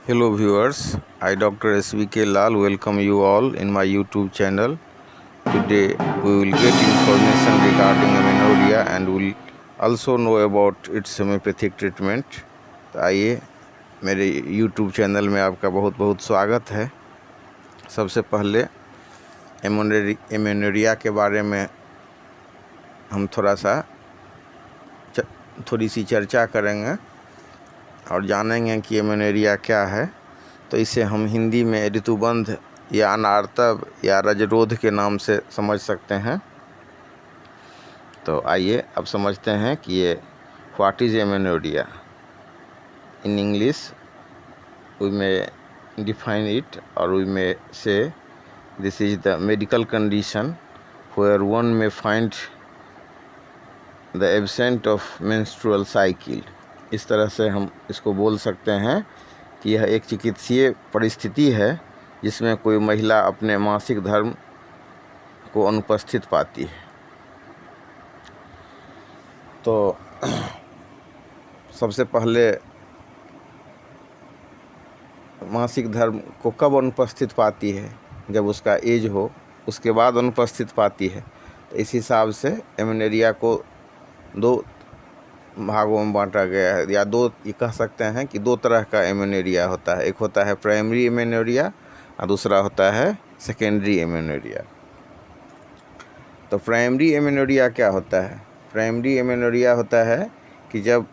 Hello viewers, I Dr. SVK Lal welcome you all in my YouTube channel. Today we will get information regarding amenorrhea and will also know about its homeopathic treatment. तो आइए मेरे YouTube channel में आपका बहुत बहुत स्वागत है। सबसे पहले एमेनोरिया के बारे में हम थोड़ी सी चर्चा करेंगे और जानेंगे कि एमेनोरिया क्या है। तो इसे हम हिंदी में ऋतुबंध या अनार्तव या रजरोध के नाम से समझ सकते हैं। तो आइए अब समझते हैं कि ये what is amenorrhoea. In English we may define it और we may say this is the medical condition where one may find the absent of menstrual cycle. इस तरह से हम इसको बोल सकते हैं कि यह एक चिकित्सीय परिस्थिति है जिसमें कोई महिला अपने मासिक धर्म को अनुपस्थित पाती है। तो सबसे पहले मासिक धर्म को कब अनुपस्थित पाती है? जब उसका एज हो, उसके बाद अनुपस्थित पाती है। तो इस हिसाब से एमेनोरिया को दो भागों में बांटा गया है, या दो ये कह सकते हैं कि दो तरह का एमेनोरिया होता है। एक होता है प्राइमरी एमेनोरिया और दूसरा होता है सेकेंडरी एमेनोरिया। तो प्राइमरी एमेनोरिया क्या होता है? प्राइमरी एमेनोरिया होता है कि जब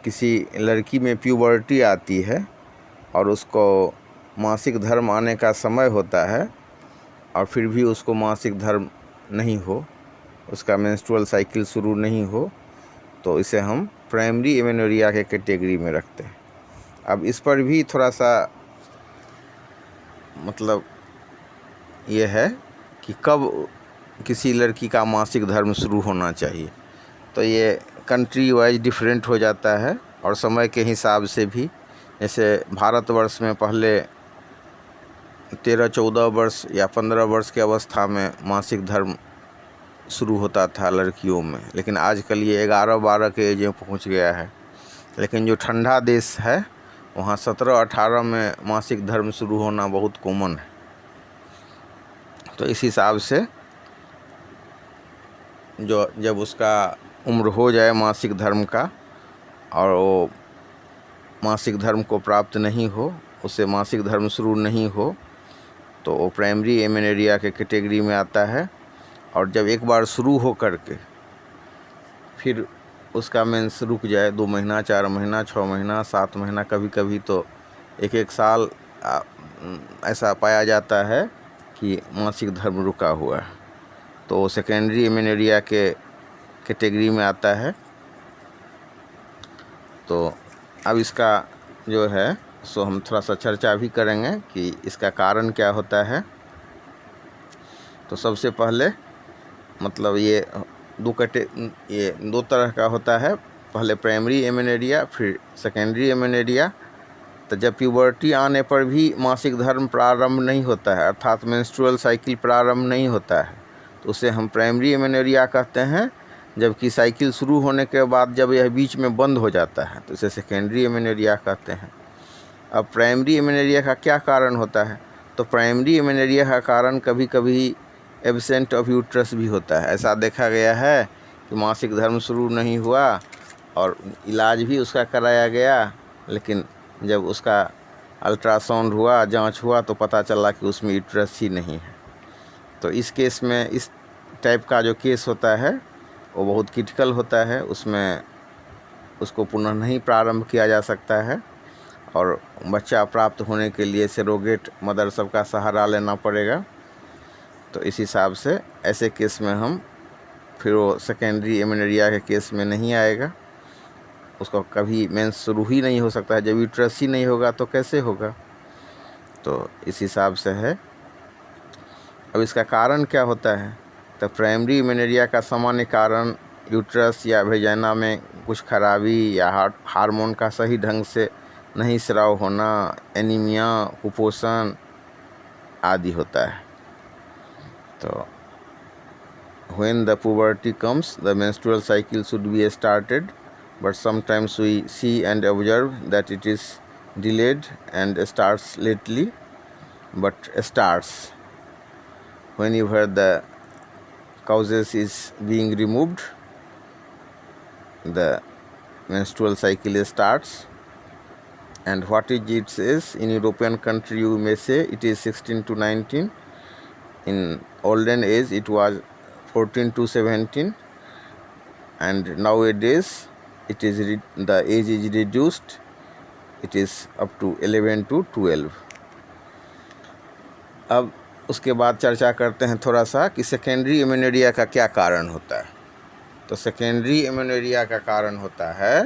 किसी लड़की में प्यूबर्टी आती है और उसको मासिक धर्म आने का समय होता है और फिर भी उसको मासिक धर्म नहीं हो, उसका मेंस्ट्रुअल साइकिल शुरू नहीं हो, तो इसे हम प्राइमरी एमेनोरिया के कैटेगरी में रखते हैं। अब इस पर भी थोड़ा सा मतलब ये है कि कब किसी लड़की का मासिक धर्म शुरू होना चाहिए। तो ये कंट्री वाइज डिफरेंट हो जाता है और समय के हिसाब से भी। जैसे भारतवर्ष में पहले 13-14 वर्ष या 15 वर्ष की अवस्था में मासिक धर्म शुरू होता था लड़कियों में, लेकिन आजकल ये 11-12 के एज में पहुंच गया है। लेकिन जो ठंडा देश है वहाँ 17-18 में मासिक धर्म शुरू होना बहुत कॉमन है। तो इस हिसाब से जो जब उसका उम्र हो जाए मासिक धर्म का और वो मासिक धर्म को प्राप्त नहीं हो, उससे मासिक धर्म शुरू नहीं हो, तो वो प्राइमरी एमेनोरिया के कैटेगरी में आता है। और जब एक बार शुरू हो करके फिर उसका मेंस रुक जाए 2 महीना, 4 महीना, 6 महीना, 7 महीना, कभी कभी तो 1-1 साल ऐसा पाया जाता है कि मासिक धर्म रुका हुआ है, तो वो सेकेंडरी एमेनोरिया के कैटेगरी में आता है। तो अब इसका जो है सो हम थोड़ा सा चर्चा भी करेंगे कि इसका कारण क्या होता है। तो सबसे पहले मतलब ये दो तरह का होता है, पहले प्राइमरी एमेनोरिया फिर सेकेंडरी एमेनोरिया। तो जब प्यूबर्टी आने पर भी मासिक धर्म प्रारंभ नहीं होता है, अर्थात मेंस्ट्रुअल साइकिल प्रारंभ नहीं होता है, तो उसे हम प्राइमरी एमेनोरिया कहते हैं। जबकि साइकिल शुरू होने के बाद जब यह बीच में बंद हो जाता है तो इसे सेकेंडरी एमेनोरिया कहते हैं। अब प्राइमरी एमेनोरिया का क्या कारण होता है? तो प्राइमरी एमेनोरिया का कारण कभी कभी एब्सेंट ऑफ यूट्रस भी होता है। ऐसा देखा गया है कि मासिक धर्म शुरू नहीं हुआ और इलाज भी उसका कराया गया, लेकिन जब उसका अल्ट्रासाउंड हुआ, जांच हुआ, तो पता चला कि उसमें यूट्रस ही नहीं है। तो इस केस में इस टाइप का जो केस होता है वो बहुत क्रिटिकल होता है। उसमें उसको पुनः नहीं प्रारंभ किया जा सकता है और बच्चा प्राप्त होने के लिए सरोगेट मदर सब का सहारा लेना पड़ेगा। तो इस हिसाब से ऐसे केस में हम फिर वो सेकेंडरी एमेनोरिया के केस में नहीं आएगा, उसको कभी मेंस शुरू ही नहीं हो सकता है। जब यूट्रस ही नहीं होगा तो कैसे होगा? तो इस हिसाब से है। अब इसका कारण क्या होता है? तो प्राइमरी एमेनोरिया का सामान्य कारण यूट्रस या वेजाइना में कुछ खराबी या हार्मोन का सही ढंग से नहीं स्राव होना, एनीमिया, कुपोषण आदि होता है। तो when the puberty comes, the menstrual cycle should be started, but sometimes we see and observe that it is delayed and starts lately, but starts whenever the causes is being removed, the menstrual cycle starts. And what it is, in European country you may say it is 16 to 19. In olden age it was 14 to 17, and nowadays it is the age is reduced, it is up to 11 to 12. अब उसके बाद चर्चा करते हैं थोड़ा सा कि secondary amenorrhoea का क्या कारण होता है। तो सेकेंडरी एमेनोरिया का कारण होता है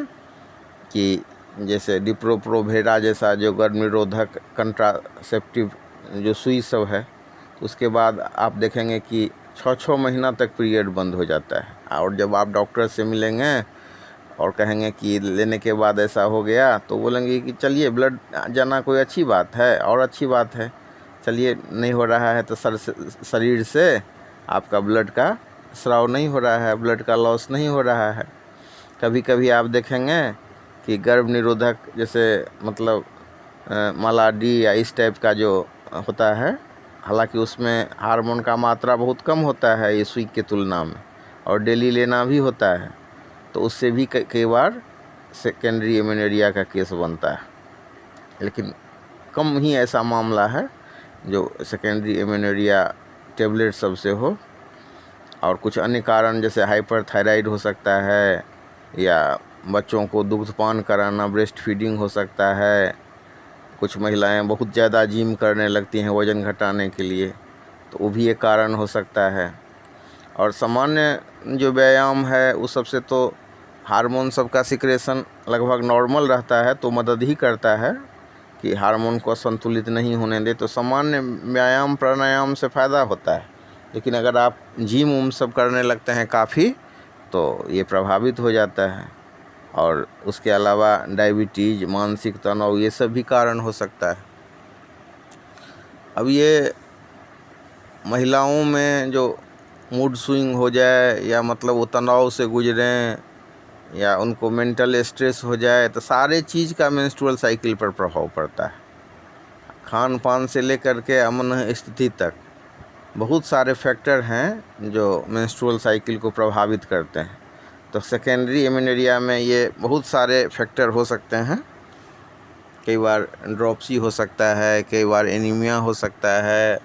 कि जैसे डिप्रो-प्रोवेरा जैसा जो गर्भ निरोधक कंट्रासेप्टिव जो सुई सब है, उसके बाद आप देखेंगे कि 6-6 महीना तक पीरियड बंद हो जाता है। और जब आप डॉक्टर से मिलेंगे और कहेंगे कि लेने के बाद ऐसा हो गया, तो बोलेंगे कि चलिए ब्लड जाना कोई अच्छी बात है, और अच्छी बात है, चलिए नहीं हो रहा है तो शरीर से आपका ब्लड का स्राव नहीं हो रहा है, ब्लड का लॉस नहीं हो रहा है। कभी कभी आप देखेंगे कि गर्भ निरोधक जैसे मतलब मालाडी या इस टाइप का जो होता है, हालांकि उसमें हार्मोन का मात्रा बहुत कम होता है ये सुई के तुलना में, और डेली लेना भी होता है, तो उससे भी कई बार सेकेंडरी एमेनोरिया का केस बनता है। लेकिन कम ही ऐसा मामला है जो सेकेंडरी एमेनोरिया टेबलेट सबसे हो। और कुछ अन्य कारण जैसे हाइपरथायराइड हो सकता है, या बच्चों को दुग्धपान कराना, ब्रेस्ट फीडिंग हो सकता है। कुछ महिलाएं बहुत ज़्यादा जिम करने लगती हैं वज़न घटाने के लिए, तो वो भी एक कारण हो सकता है। और सामान्य जो व्यायाम है उस सबसे तो हार्मोन सबका सिक्रेशन लगभग नॉर्मल रहता है, तो मदद ही करता है कि हार्मोन को संतुलित नहीं होने दे। तो सामान्य व्यायाम प्राणायाम से फ़ायदा होता है, लेकिन अगर आप जिम उम सब करने लगते हैं काफ़ी, तो ये प्रभावित हो जाता है। और उसके अलावा डायबिटीज़, मानसिक तनाव, ये सब भी कारण हो सकता है। अब ये महिलाओं में जो मूड स्विंग हो जाए, या मतलब वो तनाव से गुजरें, या उनको मेंटल स्ट्रेस हो जाए, तो सारे चीज़ का मेंस्ट्रुअल साइकिल पर प्रभाव पड़ता है। खान पान से लेकर के अमन स्थिति तक बहुत सारे फैक्टर हैं जो मेंस्ट्रुअल साइकिल को प्रभावित करते हैं। तो सेकेंडरी एमेनोरिया में ये बहुत सारे फैक्टर हो सकते हैं। कई बार ड्रॉपसी हो सकता है, कई बार एनीमिया हो सकता है,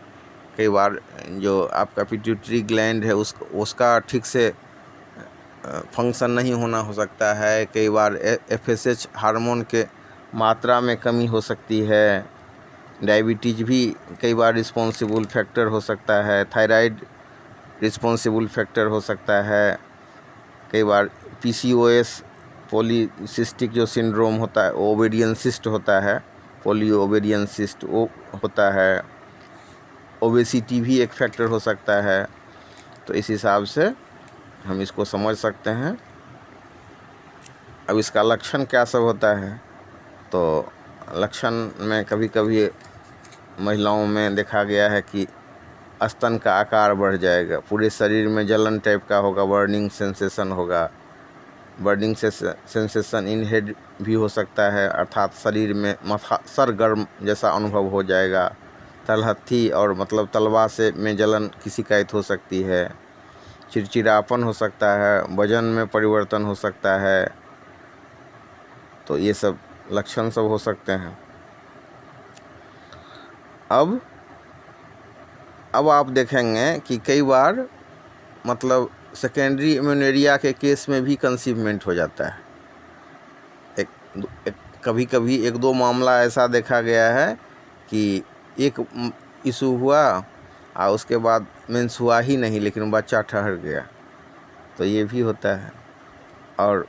कई बार जो आपका पिट्यूटरी ग्लैंड है उसका ठीक से फंक्शन नहीं होना हो सकता है, कई बार FSH हार्मोन के मात्रा में कमी हो सकती है, डायबिटीज़ भी कई बार रिस्पॉन्सिबल फैक्टर हो सकता है, थायराइड रिस्पॉन्सिबल फैक्टर हो सकता है, कई बार PCOS पॉलीसिस्टिक जो सिंड्रोम होता है, ओवेरियन सिस्ट होता है, पोलियो ओवेरियन सिस्ट वो होता है, ओबेसिटी भी एक फैक्टर हो सकता है। तो इस हिसाब से हम इसको समझ सकते हैं। अब इसका लक्षण क्या सब होता है, तो लक्षण में कभी कभी महिलाओं में देखा गया है कि स्तन का आकार बढ़ जाएगा, पूरे शरीर में जलन टाइप का होगा, बर्निंग सेंसेशन होगा। बर्निंग सेंसेशन इन हेड भी हो सकता है, अर्थात शरीर में माथा सरगर्म जैसा अनुभव हो जाएगा। तलहथी और मतलब तलवा से में जलन की शिकायत हो सकती है। चिड़चिड़ापन हो सकता है, वजन में परिवर्तन हो सकता है। तो ये सब लक्षण सब हो सकते हैं। अब आप देखेंगे कि कई बार मतलब सेकेंडरी एमेनोरिया के केस में भी कंसीवमेंट हो जाता है। कभी कभी 1-2 मामला ऐसा देखा गया है कि एक इशू हुआ और उसके बाद मेंस हुआ ही नहीं, लेकिन बच्चा ठहर गया, तो ये भी होता है। और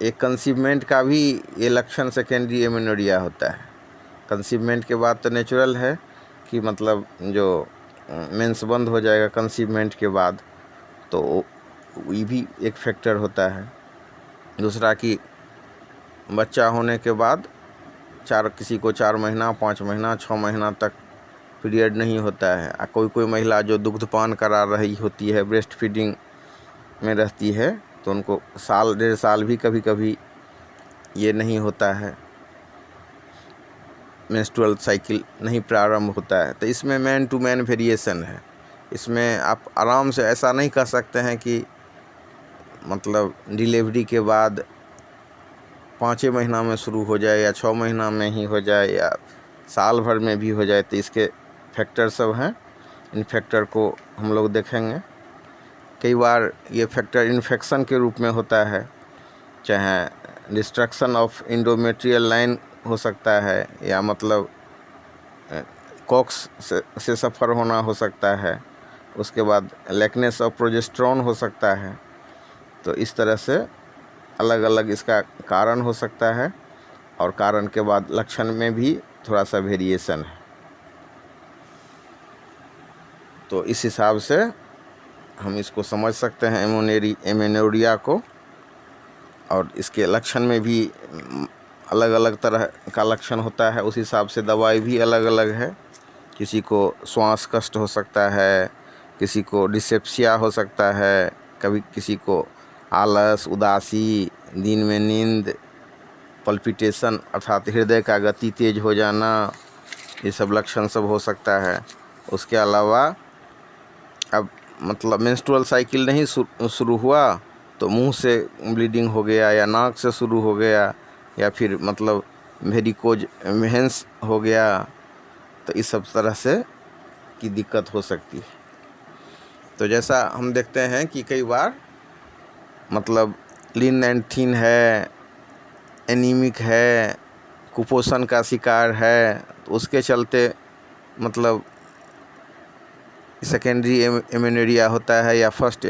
एक कंसीवमेंट का भी ये लक्षण सेकेंडरी एमेनोरिया होता है। कंसीवमेंट के बाद तो नेचुरल है कि मतलब जो मेंस बंद हो जाएगा कंसीवमेंट के बाद, तो ये भी एक फैक्टर होता है। दूसरा कि बच्चा होने के बाद किसी को 4 महीना, 5 महीना, 6 महीना तक पीरियड नहीं होता है। कोई महिला जो दुग्धपान करा रही होती है, ब्रेस्ट फीडिंग में रहती है, तो उनको 1-1.5 साल भी कभी कभी ये नहीं होता है। मेंस्ट्रुअल साइकिल नहीं प्रारंभ होता है। तो इसमें मैन टू मैन वेरिएशन है। इसमें आप आराम से ऐसा नहीं कह सकते हैं कि मतलब डिलीवरी के बाद 5 महीना में शुरू हो जाए या 6 महीना में ही हो जाए या साल भर में भी हो जाए। तो इसके फैक्टर सब हैं, इन फैक्टर को हम लोग देखेंगे। कई बार ये फैक्टर इन्फेक्शन के रूप में होता है, चाहे डिस्ट्रक्शन ऑफ इंडोमेट्रियल लाइन हो सकता है या मतलब कॉक्स से सफ़र होना हो सकता है। उसके बाद लैकनेस ऑफ प्रोजेस्टेरोन हो सकता है। तो इस तरह से अलग अलग इसका कारण हो सकता है और कारण के बाद लक्षण में भी थोड़ा सा वेरिएशन है। तो इस हिसाब से हम इसको समझ सकते हैं एमेनोरिया को। और इसके लक्षण में भी अलग अलग तरह का लक्षण होता है, उस हिसाब से दवाई भी अलग अलग है। किसी को श्वास कष्ट हो सकता है, किसी को डिसेप्सिया हो सकता है, कभी किसी को आलस, उदासी, दिन में नींद, पल्पिटेशन अर्थात हृदय का गति तेज हो जाना, ये सब लक्षण सब हो सकता है। उसके अलावा अब मतलब मेंस्ट्रुअल साइकिल नहीं शुरू हुआ तो मुंह से ब्लीडिंग हो गया या नाक से शुरू हो गया या फिर मतलब वेरिकोज वेन्स हो गया, तो इस सब तरह से की दिक्कत हो सकती है। तो जैसा हम देखते हैं कि कई बार मतलब लीन एंड थीन है, एनीमिक है, कुपोषण का शिकार है, तो उसके चलते मतलब सेकेंडरी एमेनोरिया होता है या फर्स्ट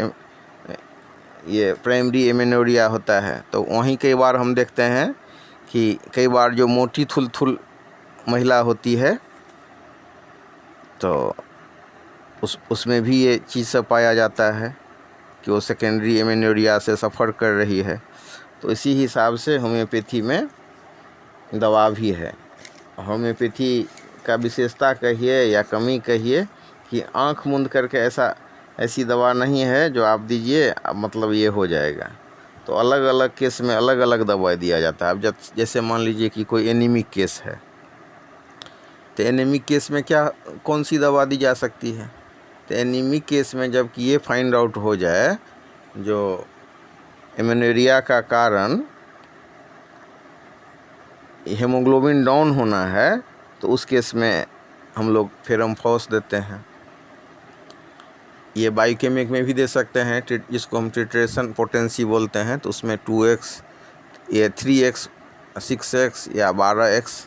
ये प्राइमरी एमेनोरिया होता है। तो वहीं कई बार हम देखते हैं कि कई बार जो मोटी थुल महिला होती है तो उसमें भी ये चीज़ सब पाया जाता है कि वो सेकेंडरी एमेनोरिया से सफ़र कर रही है। तो इसी हिसाब से होम्योपैथी में दवा भी है। होम्योपैथी का विशेषता कहिए या कमी कहिए कि आँख मूंद करके ऐसी दवा नहीं है जो आप दीजिए मतलब ये हो जाएगा। तो अलग अलग केस में अलग अलग दवाई दिया जाता है। अब जैसे मान लीजिए कि कोई एनीमिक केस है, तो एनीमिक केस में कौन सी दवा दी जा सकती है? तो एनीमिक केस में जबकि ये फाइंड आउट हो जाए जो एमेनोरिया का कारण हेमोग्लोबिन डाउन होना है, तो उस केस में हम लोग फेरम फॉस देते हैं। ये बायोकेमिक में भी दे सकते हैं, जिसको हम टिट्रेशन पोटेंसी बोलते हैं। तो उसमें 2x या 3x 6x या 12x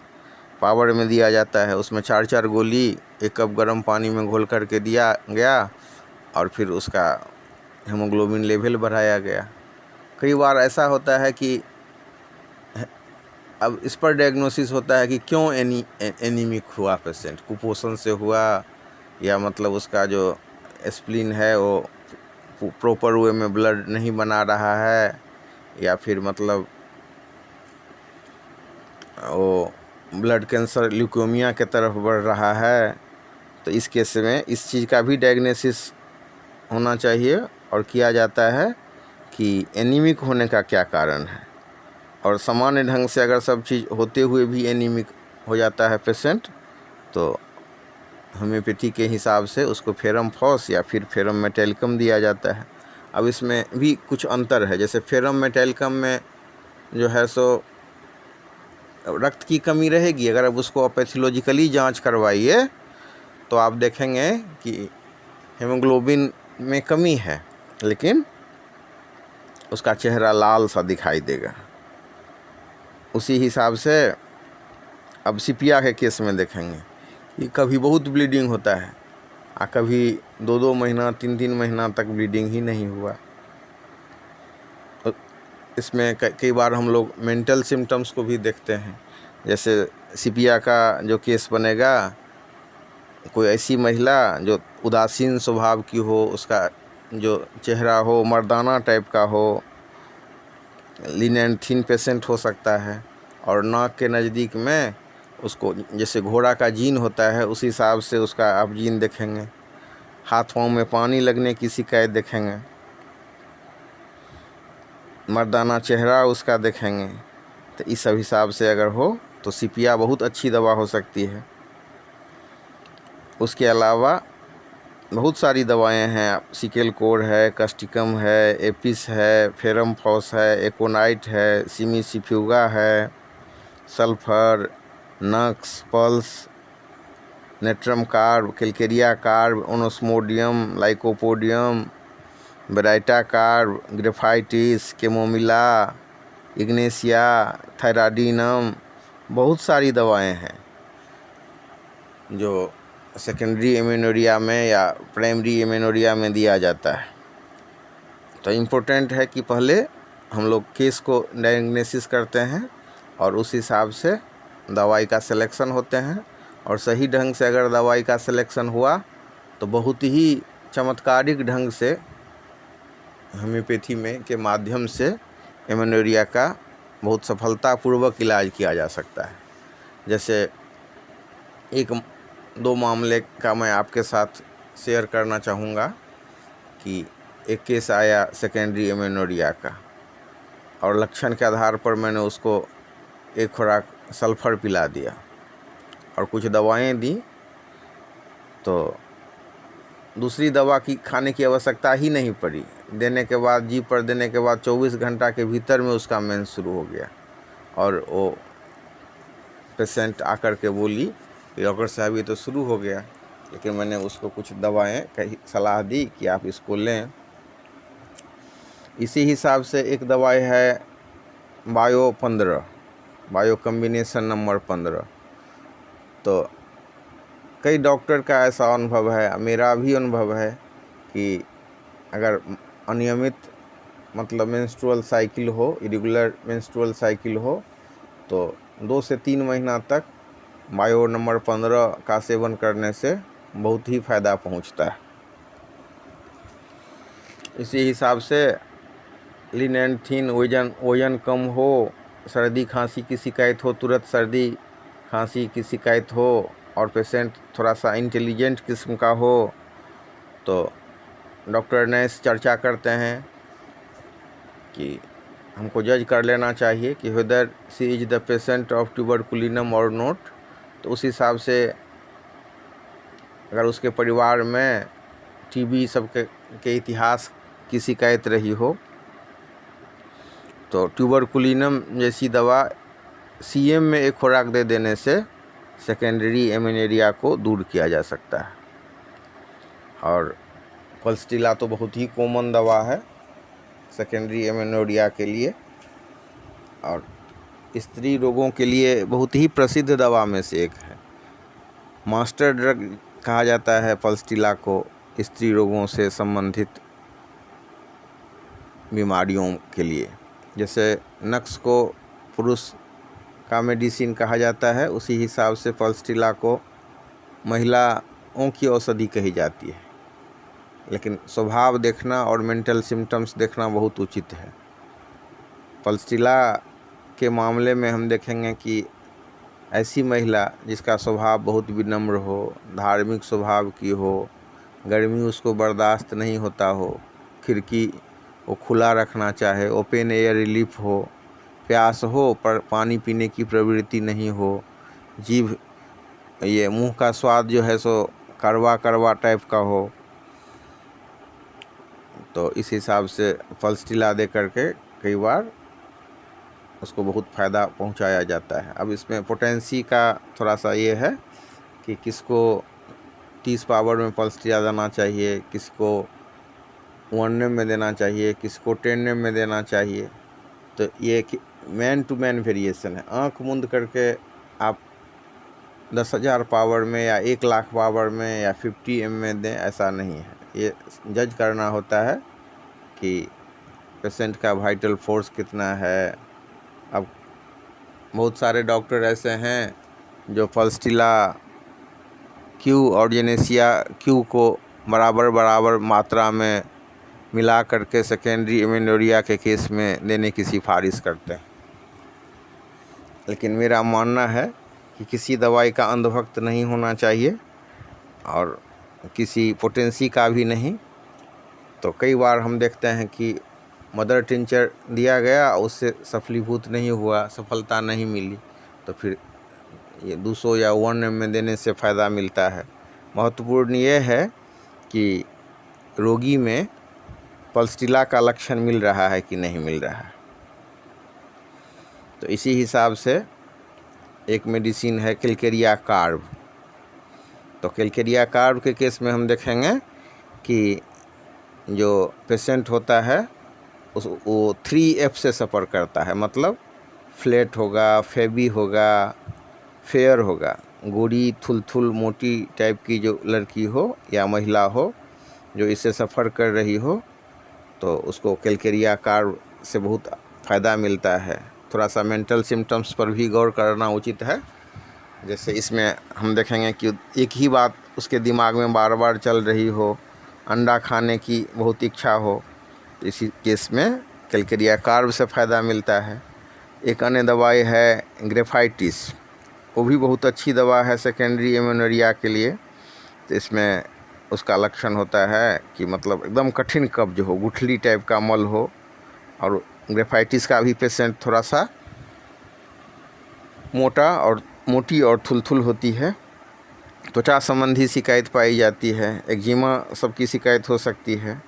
पावर में दिया जाता है। उसमें 4 गोली 1 कप गर्म पानी में घोल करके दिया गया और फिर उसका हेमोग्लोबिन लेवल बढ़ाया गया। कई बार ऐसा होता है कि अब इस पर डायग्नोसिस होता है कि क्यों एनीमिक हुआ पेशेंट, कुपोषण से हुआ या मतलब उसका जो स्प्लीन है वो प्रॉपर वे में ब्लड नहीं बना रहा है या फिर मतलब वो ब्लड कैंसर ल्यूकेमिया के तरफ बढ़ रहा है। तो इस केस में इस चीज़ का भी डायग्नोसिस होना चाहिए और किया जाता है कि एनीमिक होने का क्या कारण है। और सामान्य ढंग से अगर सब चीज़ होते हुए भी एनीमिक हो जाता है पेशेंट, तो होम्योपैथी के हिसाब से उसको फेरम फॉस या फिर फेरम मेटैलिकम दिया जाता है। अब इसमें भी कुछ अंतर है। जैसे फेरम मेटैलिकम में जो है सो रक्त की कमी रहेगी। अगर अब उसको पैथोलॉजिकली जांच करवाइए तो आप देखेंगे कि हेमोग्लोबिन में कमी है, लेकिन उसका चेहरा लाल सा दिखाई देगा। उसी हिसाब से अब सीपिया के केस में देखेंगे कि कभी बहुत ब्लीडिंग होता है और कभी 2-2 महीना 3-3 महीना तक ब्लीडिंग ही नहीं हुआ। इसमें कई बार हम लोग मेंटल सिम्टम्स को भी देखते हैं। जैसे सीपिया का जो केस बनेगा, कोई ऐसी महिला जो उदासीन स्वभाव की हो, उसका जो चेहरा हो मर्दाना टाइप का हो, लीन एंड थिन पेशेंट हो सकता है और नाक के नज़दीक में उसको जैसे घोड़ा का जीन होता है उस हिसाब से उसका आप जीन देखेंगे। हाथ पाँव में पानी लगने की शिकायत देखेंगे, मर्दाना चेहरा उसका देखेंगे। तो इस सब हिसाब से अगर हो तो सीपिया बहुत अच्छी दवा हो सकती है। उसके अलावा बहुत सारी दवाएं हैं, सिकेल कोर है, कस्टिकम है, एपिस है, फेरम फॉस है, एकोनाइट है, सिमीसिफ्यूगा है, sulphur, nux, puls, natrum carb, calcarea carb, onosmodium, lycopodium, baryta carb, graphites, chamomilla, ignatia, thyroidinum, बहुत सारी दवाएं हैं जो सेकेंडरी एमेनोरिया में या प्राइमरी एमेनोरिया में दिया जाता है। तो इम्पोर्टेंट है कि पहले हम लोग केस को डायग्नोसिस करते हैं और उस हिसाब से दवाई का सिलेक्शन होते हैं, और सही ढंग से अगर दवाई का सिलेक्शन हुआ तो बहुत ही चमत्कारिक ढंग से होम्योपैथी में के माध्यम से एमेनोरिया का बहुत सफलतापूर्वक इलाज किया जा सकता है। जैसे एक दो मामले का मैं आपके साथ शेयर करना चाहूँगा कि एक केस आया सेकेंडरी एमेनोरिया का, और लक्षण के आधार पर मैंने उसको एक खुराक सल्फ़र पिला दिया और कुछ दवाएं दी, तो दूसरी दवा की खाने की आवश्यकता ही नहीं पड़ी। देने के बाद जी पर देने के बाद 24 घंटा के भीतर में उसका मेंस शुरू हो गया, और वो पेशेंट आकर के बोली कि डॉक्टर साहब ये तो शुरू हो गया, लेकिन मैंने उसको कुछ दवाएं कही सलाह दी कि आप इसको लें। इसी हिसाब से एक दवाई है बायो 15, बायो कम्बिनेशन नंबर 15। तो कई डॉक्टर का ऐसा अनुभव है, मेरा भी अनुभव है कि अगर अनियमित मतलब मेंस्ट्रुअल साइकिल हो, इरेगुलर मेंस्ट्रुअल साइकिल हो, तो 2 से 3 महीना तक बायो नंबर 15 का सेवन करने से बहुत ही फ़ायदा पहुंचता है। इसी हिसाब से लिनेंथिन, वजन कम हो, सर्दी खांसी की शिकायत हो, तुरंत सर्दी खांसी की शिकायत हो और पेशेंट थोड़ा सा इंटेलिजेंट किस्म का हो, तो डॉक्टर नर्स चर्चा करते हैं कि हमको जज कर लेना चाहिए कि whether she is the patient of tuberculinum और नॉट। तो उस हिसाब से अगर उसके परिवार में टीबी सब के इतिहास की शिकायत रही हो, तो ट्यूबरकुलिनम जैसी दवा सीएम में एक खुराक दे देने से सेकेंडरी एमेनोरिया को दूर किया जा सकता है। और पल्सटिला तो बहुत ही कॉमन दवा है सेकेंडरी एमेनोरिया के लिए, और स्त्री रोगों के लिए बहुत ही प्रसिद्ध दवा में से एक है। मास्टर ड्रग कहा जाता है पल्सटिला को स्त्री रोगों से संबंधित बीमारियों के लिए। जैसे नक्स को पुरुष का मेडिसिन कहा जाता है, उसी हिसाब से पल्सटिला को महिलाओं की औषधि कही जाती है, लेकिन स्वभाव देखना और मेंटल सिम्टम्स देखना बहुत उचित है। पल्सटिला के मामले में हम देखेंगे कि ऐसी महिला जिसका स्वभाव बहुत विनम्र हो, धार्मिक स्वभाव की हो, गर्मी उसको बर्दाश्त नहीं होता हो, खिड़की वो खुला रखना चाहे, ओपन एयर रिलीफ हो, प्यास हो पर पानी पीने की प्रवृत्ति नहीं हो, जीभ ये मुंह का स्वाद जो है सो कड़वा कड़वा टाइप का हो, तो इस हिसाब से पल्सटिला दे करके कई बार उसको बहुत फ़ायदा पहुंचाया जाता है। अब इसमें पोटेंसी का थोड़ा सा ये है कि किसको 30 पावर में पल्सटिला देना चाहिए, किसको 1 nm में देना चाहिए, किसको 10 nm में देना चाहिए। तो ये मैन टू मैन वेरिएशन है। आँख मूंद करके आप 10,000 पावर में या 1 लाख पावर में या 50 ml में दें, ऐसा नहीं है। ये जज करना होता है कि पेशेंट का वाइटल फोर्स कितना है। अब बहुत सारे डॉक्टर ऐसे हैं जो पल्सटिला क्यू और जेनेसिया क्यू को बराबर बराबर मात्रा में मिला करके सेकेंडरी एमेनोरिया के केस में देने की सिफारिश करते हैं, लेकिन मेरा मानना है कि किसी दवाई का अंधभक्त नहीं होना चाहिए और किसी पोटेंसी का भी नहीं। तो कई बार हम देखते हैं कि मदर टिंचर दिया गया, उससे सफलीभूत नहीं हुआ, सफलता नहीं मिली, तो फिर ये 200 या 1 ml में देने से फ़ायदा मिलता है। महत्वपूर्ण ये है कि रोगी में पल्सटिला का लक्षण मिल रहा है कि नहीं मिल रहा है। तो इसी हिसाब से एक मेडिसिन है कैलकेरिया कार्ब। तो कैलकेरिया कार्ब के केस में हम देखेंगे कि जो पेशेंट होता है वो 3F से सफ़र करता है, मतलब फ्लैट होगा, फेबी होगा, फेयर होगा। गोरी थुलथुल मोटी टाइप की जो लड़की हो या महिला हो जो इससे सफ़र कर रही हो, तो उसको कैलकेरिया कार्ब से बहुत फ़ायदा मिलता है। थोड़ा सा मेंटल सिम्टम्स पर भी गौर करना उचित है। जैसे इसमें हम देखेंगे कि एक ही बात उसके दिमाग में बार बार चल रही हो, अंडा खाने की बहुत इच्छा हो, तो इसी केस में कैलकेरिया कार्ब से फ़ायदा मिलता है। एक अन्य दवाई है ग्रेफाइटिस, वो भी बहुत अच्छी दवा है सेकेंडरी एमेनोरिया के लिए। तो इसमें उसका लक्षण होता है कि मतलब एकदम कठिन कब्ज हो, गुठली टाइप का मल हो, और ग्रेफाइटिस का भी पेशेंट थोड़ा सा मोटी और थुलथुल होती है। त्वचा संबंधी शिकायत पाई जाती है, एक्जिमा सबकी शिकायत हो सकती है।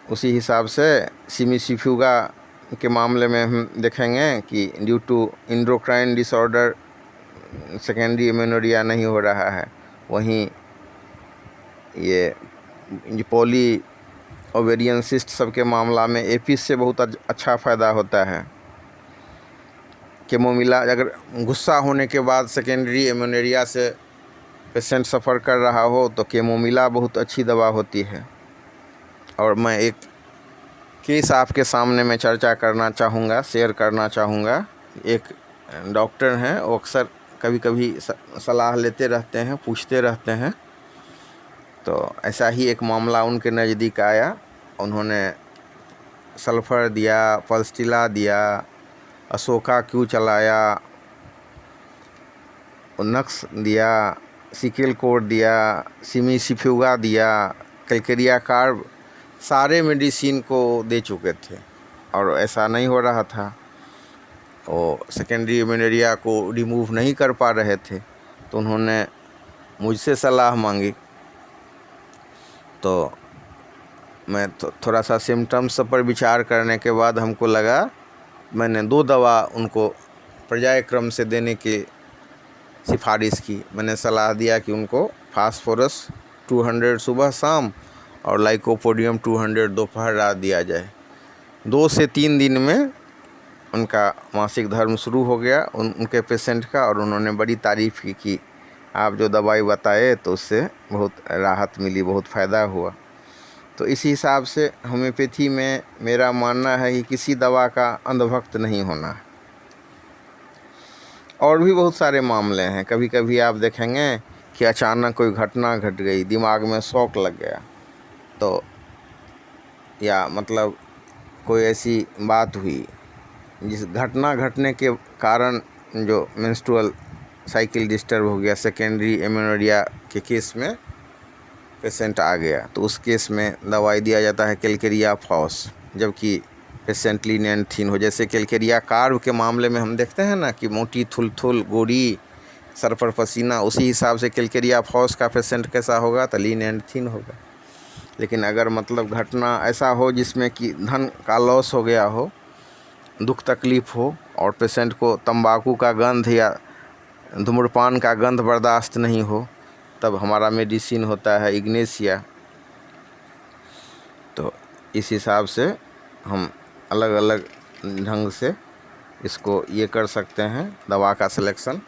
उसी हिसाब से सिमिसिफ्यूगा के मामले में हम देखेंगे कि due to endocrine disorder secondary amenorrhea नहीं हो रहा है। वहीं ये पॉली ओवेरियन सिस्ट सबके मामला में एपिस से बहुत अच्छा फ़ायदा होता है। केमोमिला, अगर गुस्सा होने के बाद सेकेंडरी एमेनोरिया से पेशेंट सफ़र कर रहा हो तो केमोमिला बहुत अच्छी दवा होती है। और मैं एक केस आपके सामने में चर्चा करना चाहूँगा, शेयर करना चाहूँगा। एक डॉक्टर हैं, वो अक्सर कभी कभी सलाह लेते रहते हैं, पूछते रहते हैं। तो ऐसा ही एक मामला उनके नज़दीक आया। उन्होंने सल्फ़र दिया, पल्सटिला दिया, अशोका क्यू चलाया, नक्स दिया, सिकेल कोड दिया, सिमिसिफ्यूगा दिया, कैलकेरिया कार्ब, सारे मेडिसिन को दे चुके थे और ऐसा नहीं हो रहा था। वो सेकेंडरी एमेनोरिया को रिमूव नहीं कर पा रहे थे। तो उन्होंने मुझसे सलाह मांगी। तो मैं थोड़ा सा सिम्टम्स पर विचार करने के बाद हमको लगा, मैंने 2 दवा उनको पर्याय क्रम से देने की सिफारिश की। मैंने सलाह दिया कि उनको फास्फोरस 200 सुबह शाम और लाइकोपोडियम 200 दोपहर रात दिया जाए। 2 से 3 दिन में उनका मासिक धर्म शुरू हो गया उनके पेशेंट का, और उन्होंने बड़ी तारीफ़ की कि आप जो दवाई बताए तो उससे बहुत राहत मिली, बहुत फ़ायदा हुआ। तो इसी हिसाब से होम्योपैथी में मेरा मानना है कि किसी दवा का अंधभक्त नहीं होना है। और भी बहुत सारे मामले हैं। कभी कभी आप देखेंगे कि अचानक कोई घटना घट गई, दिमाग में शॉक लग गया, तो या मतलब कोई ऐसी बात हुई जिस घटना घटने के कारण जो मेंस्ट्रुअल साइकिल डिस्टर्ब हो गया, सेकेंडरी एमेनोरिया के केस में पेशेंट आ गया, तो उस केस में दवाई दिया जाता है कैलकेरिया फॉस, जबकि पेशेंट लीनियंथीन हो। जैसे कैलकेरिया कार्ब के मामले में हम देखते हैं ना कि मोटी थुलथुल गोरी, सर पर पसीना, उसी हिसाब से कैलकेरिया फॉस का पेशेंट कैसा होगा, तो लीनियंथीन होगा। लेकिन अगर मतलब घटना ऐसा हो जिसमें कि धन का लॉस हो गया हो, दुख तकलीफ़ हो, और पेशेंट को तंबाकू का गंध या धूम्रपान का गंध बर्दाश्त नहीं हो, तब हमारा मेडिसिन होता है इग्नेशिया। तो इस हिसाब से हम अलग अलग ढंग से इसको ये कर सकते हैं दवा का सिलेक्शन।